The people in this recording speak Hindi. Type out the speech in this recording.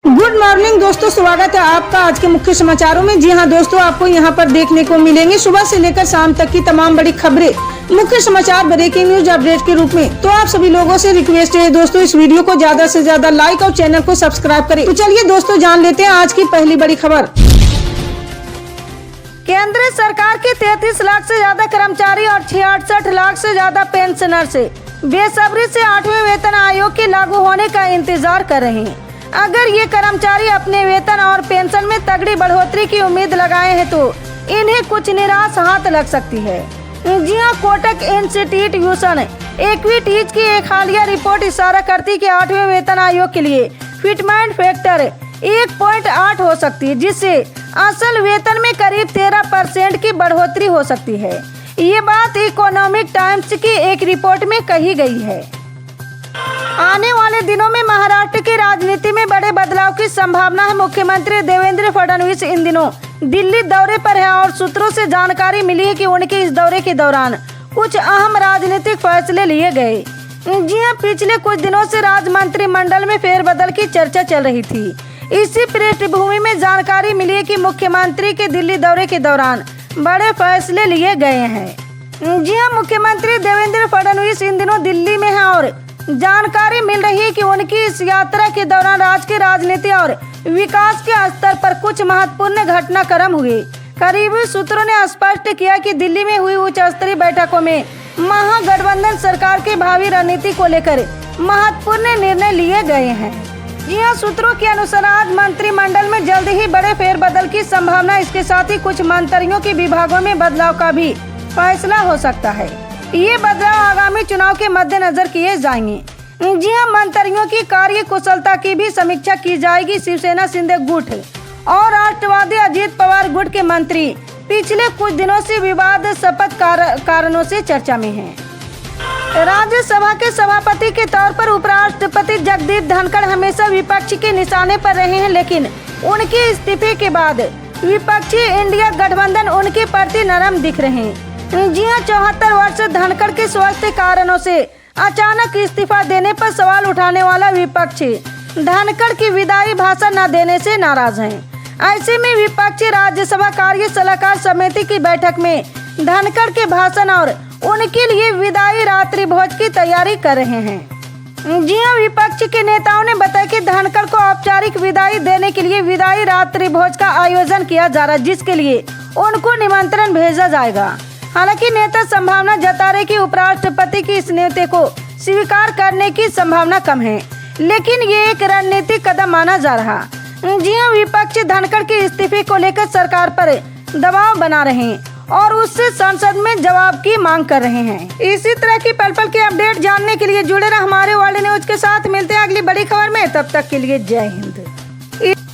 गुड मॉर्निंग दोस्तों, स्वागत है आपका आज के मुख्य समाचारों में। जी हां दोस्तों, आपको यहां पर देखने को मिलेंगे सुबह से लेकर शाम तक की तमाम बड़ी खबरें, मुख्य समाचार, ब्रेकिंग न्यूज अपडेट के रूप में। तो आप सभी लोगों से रिक्वेस्ट है दोस्तों, इस वीडियो को ज्यादा से ज्यादा लाइक और चैनल को सब्सक्राइब करें। तो चलिए दोस्तों, जान लेते हैं आज की पहली बड़ी खबर। केंद्र सरकार के 33 लाख से ज्यादा कर्मचारी और 66 लाख से ज्यादा पेंशनर से बेसब्री से 8वें वेतन आयोग के लागू होने का इंतजार कर रहे हैं। अगर ये कर्मचारी अपने वेतन और पेंशन में तगड़ी बढ़ोतरी की उम्मीद लगाए हैं तो इन्हें कुछ निराश हाथ लग सकती है। जी हां, कोटक इंस्टीट्यूशन इक्विटीज की एक हालिया रिपोर्ट इशारा करती है कि 8वें वेतन आयोग के लिए फिटमेंट फैक्टर 1.8 हो सकती है, जिससे असल वेतन में करीब 13% की बढ़ोतरी हो सकती है। ये बात इकोनॉमिक टाइम्स की एक रिपोर्ट में कही गई है। आने वाले दिनों में महाराष्ट्र की राजनीति में बड़े बदलाव की संभावना है। मुख्यमंत्री देवेंद्र फडणवीस इन दिनों दिल्ली दौरे पर है और सूत्रों से जानकारी मिली है कि उनके इस दौरे के दौरान कुछ अहम राजनीतिक फैसले लिए गए। जी हां, पिछले कुछ दिनों से राज्य मंत्रिमंडल में फेरबदल की चर्चा चल रही थी। इसी पृष्ठभूमि में जानकारी मिली है कि मुख्यमंत्री के दिल्ली दौरे के दौरान बड़े फैसले लिए गए हैं। जी हां, मुख्यमंत्री देवेंद्र फडणवीस इन दिनों दिल्ली में हैं और जानकारी मिल रही है कि उनकी इस यात्रा के दौरान राज्य की राजनीति और विकास के स्तर पर कुछ महत्वपूर्ण घटनाक्रम हुए। करीबी सूत्रों ने स्पष्ट किया कि दिल्ली में हुई उच्च स्तरीय बैठकों में महागठबंधन सरकार की भावी रणनीति को लेकर महत्वपूर्ण निर्णय लिए गए हैं। यह सूत्रों के अनुसार आज मंत्रिमंडल में जल्द ही बड़े फेरबदल की संभावना, इसके साथ ही कुछ मंत्रियों के विभागों में बदलाव का भी फैसला हो सकता है। ये बदलाव आगामी चुनाव के मद्देनजर किए जाएंगे। जी हां, मंत्रियों की कार्य कुशलता की भी समीक्षा की जाएगी। शिवसेना शिंदे गुट और राष्ट्रवादी अजीत पवार गुट के मंत्री पिछले कुछ दिनों से विवादास्पद कारणों से चर्चा में हैं। राज्यसभा के सभापति के तौर पर उपराष्ट्रपति जगदीप धनखड़ हमेशा विपक्ष के निशाने पर रहे हैं, लेकिन उनके इस्तीफे के बाद विपक्षी इंडिया गठबंधन उनके प्रति नरम दिख रहे हैं। जी हां, 74 वर्ष धनखड़ के स्वास्थ्य कारणों से अचानक इस्तीफा देने पर सवाल उठाने वाला विपक्ष धनखड़ की विदाई भाषण न देने से नाराज हैं। ऐसे में विपक्षी राज्यसभा कार्य सलाहकार समिति की बैठक में धनखड़ के भाषण और उनके लिए विदाई रात्रि भोज की तैयारी कर रहे हैं। जी हां, विपक्ष के नेताओं ने बताया कि धनखड़ को औपचारिक विदाई देने के लिए विदाई रात्रि भोज का आयोजन किया जा रहा है, जिसके लिए उनको निमंत्रण भेजा जाएगा। हालांकि नेता संभावना जता रहे कि उपराष्ट्रपति की इस न्योते को स्वीकार करने की संभावना कम है, लेकिन ये एक रणनीतिक कदम माना जा रहा। जी हां, विपक्ष धनखड़ के इस्तीफे को लेकर सरकार पर दबाव बना रहे हैं और उससे संसद में जवाब की मांग कर रहे हैं। इसी तरह की पल पल के अपडेट जानने के लिए जुड़े रहे हमारे वर्ल्ड न्यूज के साथ। मिलते हैं अगली बड़ी खबर में, तब तक के लिए जय हिंद।